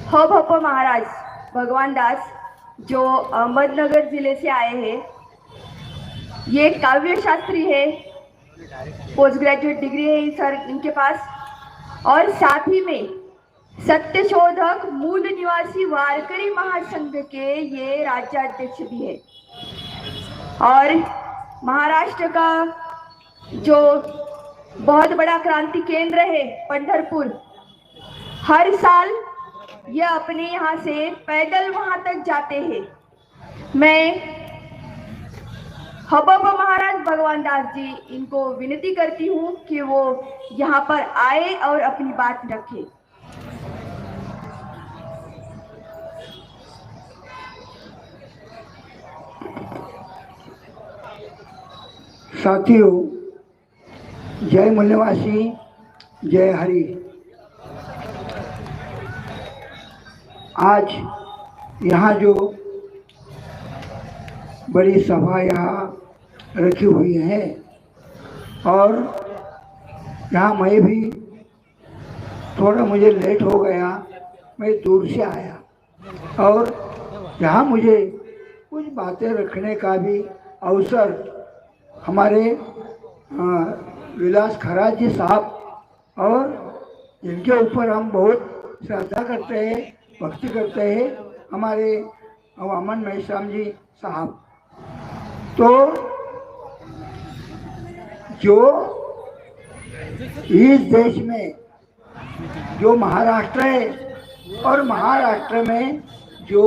हो भप्पा महाराज भगवान दास जो अहमदनगर जिले से आए हैं। ये काव्य शास्त्री है, पोस्ट ग्रेजुएट डिग्री है सर इनके पास, और साथ ही में सत्यशोधक मूल निवासी वारकरी महासंघ के ये राज्याध्यक्ष भी है। और महाराष्ट्र का जो बहुत बड़ा क्रांति केंद्र है पंढरपुर, हर साल ये अपने यहाँ से पैदल वहां तक जाते हैं। मैं हबब महाराज भगवान दास जी इनको विनती करती हूँ कि वो यहाँ पर आए और अपनी बात रखें। साथियों, जय मूल्यवासी, जय हरि। आज यहाँ जो बड़ी सभा यहाँ रखी हुई है और यहाँ मैं भी थोड़ा मुझे लेट हो गया, मैं दूर से आया और यहाँ मुझे कुछ बातें रखने का भी अवसर हमारे विलास खराज जी साहब और जिनके ऊपर हम बहुत श्रद्धा करते हैं, भक्ति करते हैं, हमारे वामन मेश्राम जी साहब। तो जो इस देश में जो महाराष्ट्र है और महाराष्ट्र में जो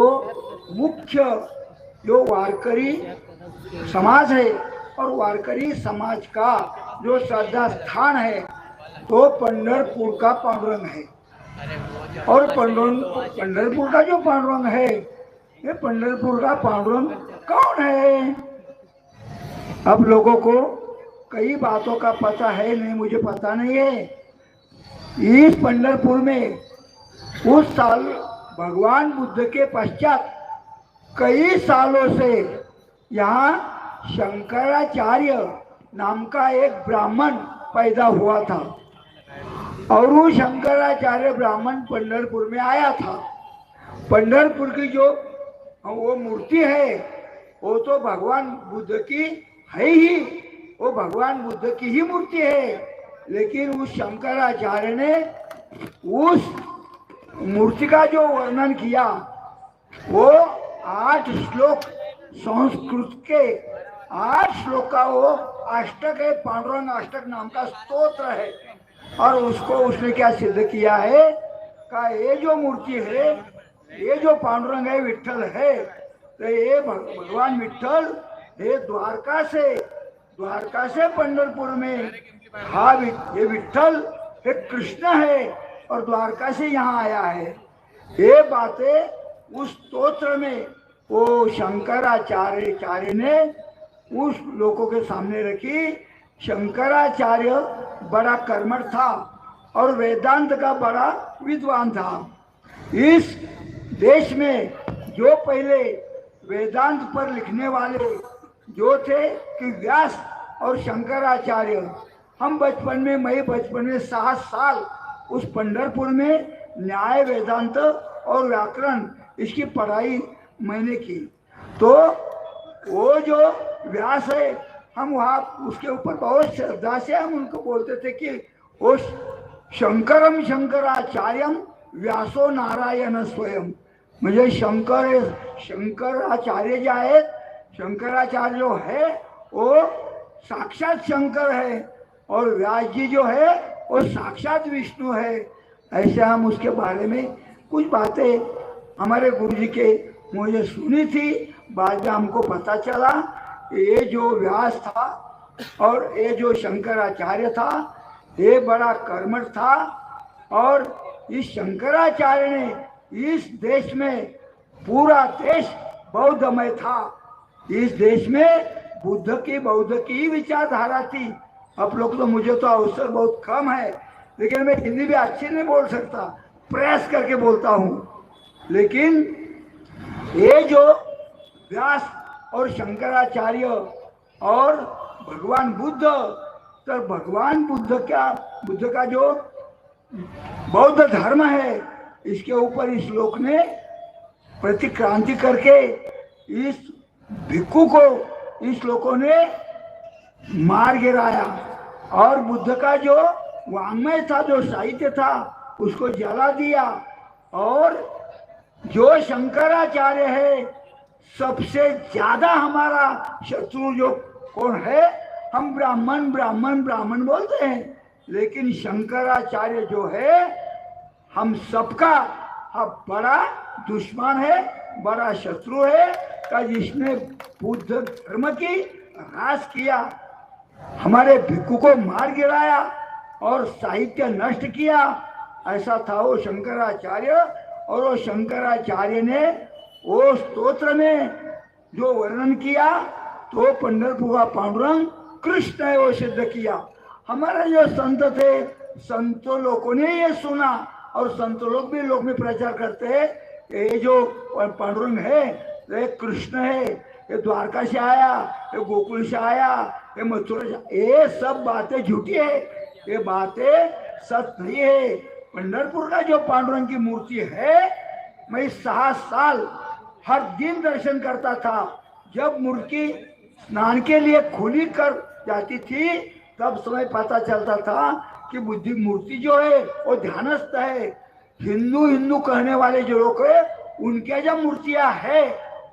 मुख्य जो वारकरी समाज है और वारकरी समाज का जो श्रद्धा स्थान है तो पंढरपुर का पांडुरंग है। और पंढरपुर का जो पांडुरंग है, ये पंढरपुर का पांडुरंग कौन है? अब लोगों को कई बातों का पता है, नहीं मुझे पता नहीं है। इस पंढरपुर में उस साल भगवान बुद्ध के पश्चात कई सालों से यहाँ शंकराचार्य नाम का एक ब्राह्मण पैदा हुआ था और वो शंकराचार्य ब्राह्मण पंढरपुर में आया था। पंढरपुर की जो वो मूर्ति है वो तो भगवान बुद्ध की है ही, वो भगवान बुद्ध की ही मूर्ति है। लेकिन उस शंकराचार्य ने उस मूर्ति का जो वर्णन किया वो 8 श्लोक, संस्कृत के 8 श्लोक का वो अष्टक है, पांडुरंग अष्टक नाम का स्तोत्र है। और उसको उसने क्या सिद्ध किया है का ये जो मूर्ति है, ये जो पांडुरंग है, विठ्ठल है, तो ये भगवान विठ्ठल ये द्वारका से पंढरपुर में हाँ, ये विठ्ठल ये कृष्ण है और द्वारका से यहाँ आया है। ये बातें उस स्तोत्र में वो शंकराचार्य ने उस लोगों के सामने रखी। शंकराचार्य बड़ा कर्मठ था और वेदांत का बड़ा विद्वान था। इस देश में जो पहले वेदांत पर लिखने वाले जो थे कि व्यास और शंकराचार्य, हम बचपन में, मैं बचपन में 7 साल उस पंढरपुर में न्याय, वेदांत और व्याकरण इसकी पढ़ाई मैंने की। तो वो जो व्यास है, हम वहाँ उसके ऊपर बहुत श्रद्धा से हम उनको बोलते थे कि वो शंकरम शंकराचार्यम व्यासो नारायण स्वयं। म्हणजे शंकराचार्य जो आहेत, शंकराचार्य जो है वो साक्षात शंकर है और व्यास जी जो है वो साक्षात विष्णु है। ऐसे हम उसके बारे में कुछ बातें हमारे गुरुजी के मुझे सुनी थी। बाद में हमको पता चला ये जो व्यास था और ये जो शंकराचार्य था ये बड़ा कर्मठ था। और इस शंकराचार्य ने इस देश में, पूरा देश बौद्धमय था, इस देश में बौद्ध की विचारधारा थी। आप लोग तो, मुझे तो अवसर बहुत कम है, लेकिन मैं हिंदी भी अच्छी नहीं बोल सकता, प्रयास करके बोलता हूँ। लेकिन ये जो व्यास और शंकराचार्य और भगवान बुद्ध, तो भगवान बुद्ध का जो बौद्ध धर्म है इसके ऊपर इस श्लोक ने प्रतिक्रांति करके इस भिक्खु को इस श्लोकों ने मार गिराया और बुद्ध का जो वाङ्मय था, जो साहित्य था, उसको जला दिया। और जो शंकराचार्य है, सबसे ज्यादा हमारा शत्रु जो कौन है? हम ब्राह्मण ब्राह्मण ब्राह्मण बोलते हैं, लेकिन शंकराचार्य जो है हम सबका बड़ा दुश्मन है, बड़ा शत्रु है, का जिसने बुद्ध धर्म की ह्रास किया, हमारे भिक्खु को मार गिराया और साहित्य नष्ट किया। ऐसा था वो शंकराचार्य। और वो शंकराचार्य ने वो स्तोत्र में जो वर्णन किया, तो पंढरपुर का पांडुरंग कृष्ण है वो सिद्ध किया। हमारे जो संत थे, संतों लोगों ने ये सुना और संत लोग भी लोग में प्रचार करते हैं, ये जो पांडुरंग है ये कृष्ण है, ये द्वारका से आया, ये गोकुल से आया, ये मथुरा से, ये सब बातें झूठी है, ये बातें सत्य नहीं है। पंढरपुर का जो पांडुरंग की मूर्ति है, मैं 6 साल हर दिन दर्शन करता था। जब मूर्ति स्नान के लिए खुली कर जाती थी, तब समय पता चलता था कि बुद्धि मूर्ति जो है वो ध्यानस्थ है। हिंदू हिंदू कहने वाले जो लोग है, उनके जो मूर्तियां है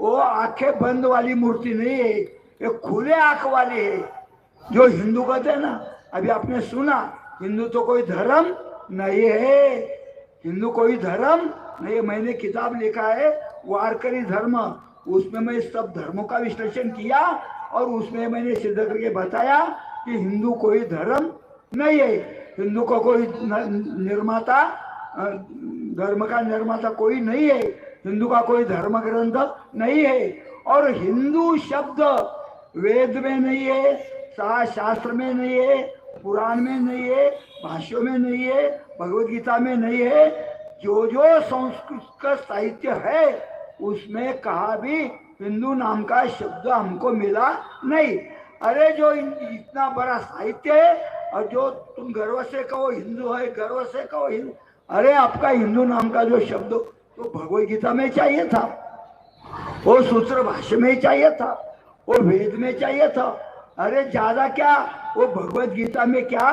वो आंखें बंद वाली मूर्ति नहीं है, ये खुले आंख वाली है। जो हिंदू कहते हैं ना, अभी आपने सुना, हिंदू तो कोई धर्म नहीं है, हिंदू कोई धर्म नहीं है। मैंने किताब लिखा है वारकरी धर्म, उसमें मैं सब धर्मों का विश्लेषण किया और उसमें मैंने सिद्ध करके बताया कि हिंदू कोई धर्म नहीं है, हिंदू का कोई निर्माता, धर्म का निर्माता कोई नहीं है, हिंदू का कोई धर्म ग्रंथ नहीं है। और हिंदू शब्द वेद में नहीं है, शास्त्र में नहीं है, पुराण में नहीं है, भाष्यों में नहीं है, भगवत गीता में नहीं है। जो जो संस्कृत का साहित्य है उसमें कहा भी हिंदू नाम का शब्द हमको मिला नहीं। अरे जो इतना बड़ा साहित्य है और जो तुम गर्व से कहो हिंदू है, गर्व से कहो हिंदू, अरे आपका हिंदू नाम का जो शब्द तो भगवत गीता में चाहिए था, वो सूत्र भाष्य में चाहिए था, वो वेद में चाहिए था। अरे ज्यादा क्या, वो भगवत गीता में क्या,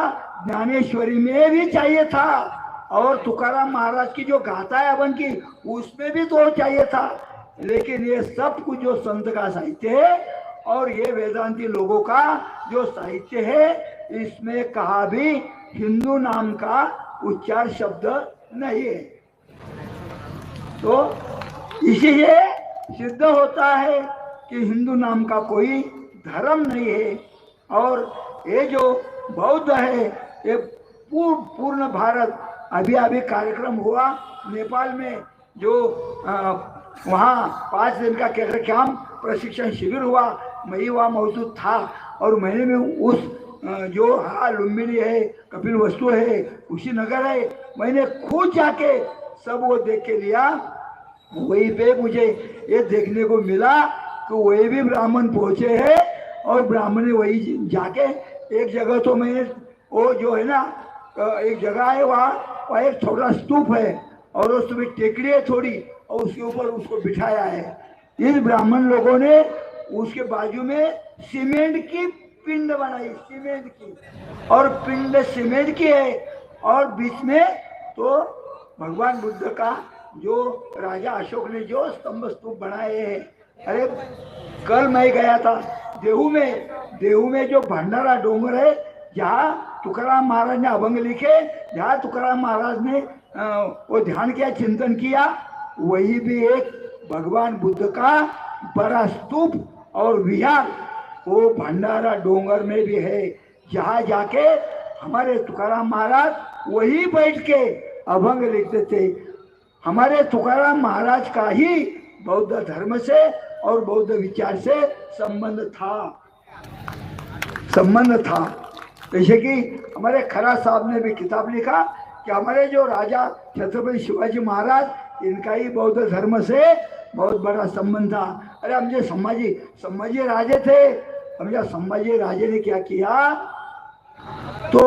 ज्ञानेश्वरी में भी चाहिए था। और तुकाराम महाराज की जो गाथा है अपन की, उसमें भी तो चाहिए था। लेकिन ये सब कुछ जो संत का साहित्य है और ये वेदांती लोगों का जो साहित्य है, इसमें कहा भी हिंदू नाम का उच्चार शब्द नहीं है। तो इसीलिए सिद्ध होता है कि हिंदू नाम का कोई धर्म नहीं है। और ये जो बौद्ध है, ये पूर्ण भारत, अभी अभी कार्यक्रम हुआ नेपाल में, जो वहाँ 5 दिन का कैंप प्रशिक्षण शिविर हुआ, मैं वहाँ मौजूद था। और मैंने में उस जो लुम्बिनी है, कपिल वस्तु है, उसी नगर है, मैंने खुद जाके सब वो देख के लिया। वहीं पे मुझे ये देखने को मिला कि वही भी ब्राह्मण पहुँचे हैं और ब्राह्मण वही जाके एक जगह, तो मैंने वो जो है ना, एक जगह है वहाँ एक छोटा स्तूप है और उसमें टेकड़ी है थोड़ी, और उसके ऊपर उसको बिठाया है। इन ब्राह्मण लोगों ने उसके बाजू में सीमेंट की पिंड बनाई, सीमेंट की, और पिंड सीमेंट की है, और बीच में तो भगवान बुद्ध का जो राजा अशोक ने जो स्तंभ स्तूप बनाए हैं। अरे कल मैं गया था देहू में जो भंडारा डोंगर है, जहाँ तुकाराम महाराज ने अभंग लिखे, जहाँ तुकाराम महाराज ने वो ध्यान किया, चिंतन किया, वही भी एक भगवान बुद्ध का बड़ा स्तूप और विहार वो भंडारा डोंगर में भी है। जहाँ जाके हमारे तुकाराम महाराज वही बैठ के अभंग लिखते थे। हमारे तुकाराम महाराज का ही बौद्ध धर्म से और बौद्ध विचार से संबंध था। जैसे कि हमारे खरा साहब ने भी किताब लिखा कि हमारे जो राजा छत्रपति शिवाजी महाराज, इनका ही बौद्ध धर्म से बहुत बड़ा संबंध था। अरे हम जो संभाजी राजे थे, हम जो संभाजी राजे ने क्या किया, तो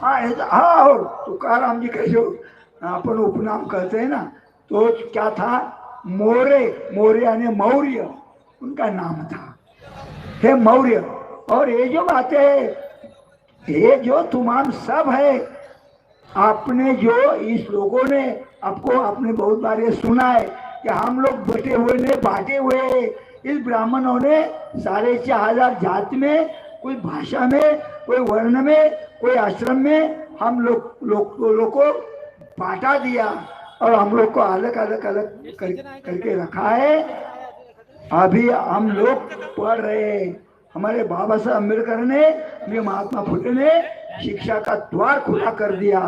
हाँ, और तुकाराम जी का जो अपन उपनाम कहते हैं ना, तो क्या था, मोरे यानी मौर्य उनका नाम था, हे मौर्य। और ये जो बातें है, ये जो तुमाम सब है, आपने जो इस लोगों ने आपको, आपने बहुत बार ये सुना है कि हम लोग बटे हुए ने बांटे हुए हैं। इस ब्राह्मणों ने 4,500 जाति में, कोई भाषा में, कोई वर्ण में, कोई आश्रम में हम लोग को बांटा दिया और हम लोग को अलग अलग करके रखा है। अभी हम लोग पढ़ रहे हैं। हमारे बाबा साहब अम्बेडकर ने, महात्मा फुले ने शिक्षा का द्वार खुला कर दिया।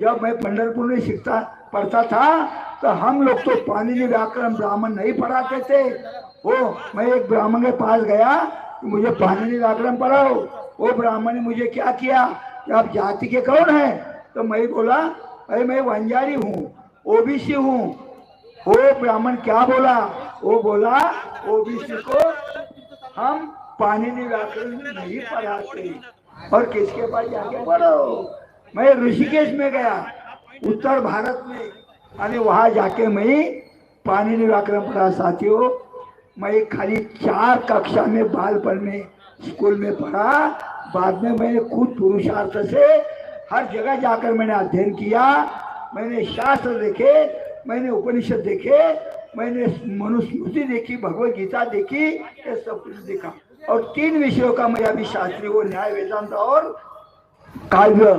जब मैं पंढरपुर में शिक्षा पढ़ता था तो हम लोग तो पाणिनि व्याकरण ब्राह्मण नहीं पढ़ाते थे। वो मैं एक ब्राह्मण के पास गया कि मुझे पाणिनि व्याकरण पढ़ाओ। वो ब्राह्मण ने मुझे क्या किया कि आप जाति के कौन है? तो मैं बोला, अरे मैं वंजारी हूँ, ओबीसी हूँ। वो ब्राह्मण क्या बोला? वो बोला, ओबीसी को हम पाणिनि व्याकरण नहीं पढ़ाते। और किसके पास जाके पढ़ो? मैं ऋषिकेश में गया, उत्तर भारत में, और वहां जाके मैं पाणिनि व्याकरण पढ़ा। साथियों, मैं खाली 4 कक्षा में बालपन में स्कूल में पढ़ा। बाद में मैंने खुद पुरुषार्थ से हर जगह जाकर मैंने अध्ययन किया। मैंने शास्त्र देखे, मैंने उपनिषद देखे, मैंने मनुस्मृति देखी, भगवत गीता देखी, ये सब कुछ देखा। और 3 विषयों का मैं अभी शास्त्री वो न्याय, वेदांत और काव्य,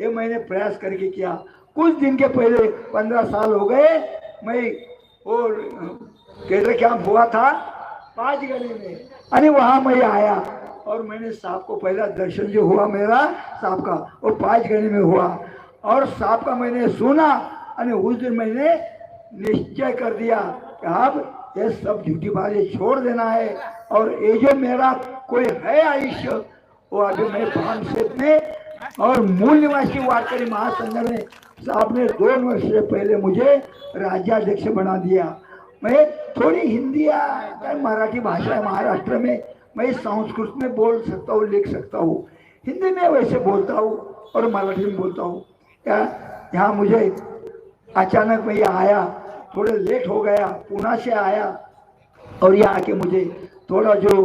ये मैंने प्रयास करके किया। कुछ दिन के पहले 15 साल हो गए, मैं वो केंद्र कैंप हुआ था 5 गली में, अरे वहां मैं आया और मैंने साहब को पहला दर्शन जो हुआ मेरा साहब का, वो 5 गली में हुआ। और साहब का मैंने सुना, अरे उस दिन मैंने निश्चय कर दिया कि अब ये सब झूठी बातें छोड़ देना है। और ये जो मेरा कोई है आयुष्य, वो अभी मैं भानसेत में और मूल निवासी वारकरी महासंघ में साहब ने 2 वर्ष से पहले मुझे राज्याध्यक्ष बना दिया। मैं थोड़ी हिंदी या मराठी भाषा है महाराष्ट्र में, मैं संस्कृत में बोल सकता हूँ, लिख सकता हूँ, हिंदी में वैसे बोलता हूँ और मराठी में बोलता हूँ। यहाँ मुझे अचानक मैं यहाँ आया, थोड़े लेट हो गया, पुणे से आया और यहाँ आके मुझे थोड़ा जो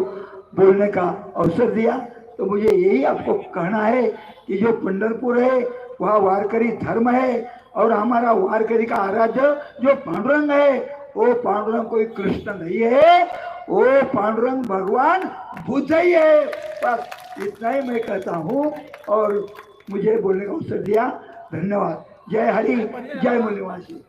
बोलने का अवसर दिया। तो मुझे यही आपको कहना है कि जो पंढरपुर है वहाँ वारकरी धर्म है, और हमारा वारकरी का आराध्य जो पांडुरंग है, वो पांडुरंग कोई कृष्ण नहीं है, वो पांडुरंग भगवान बुद्ध ही है। बस इतना ही मैं कहता हूँ और मुझे बोलने का अवसर दिया। धन्यवाद। जय हरि, जय मूल निवासी।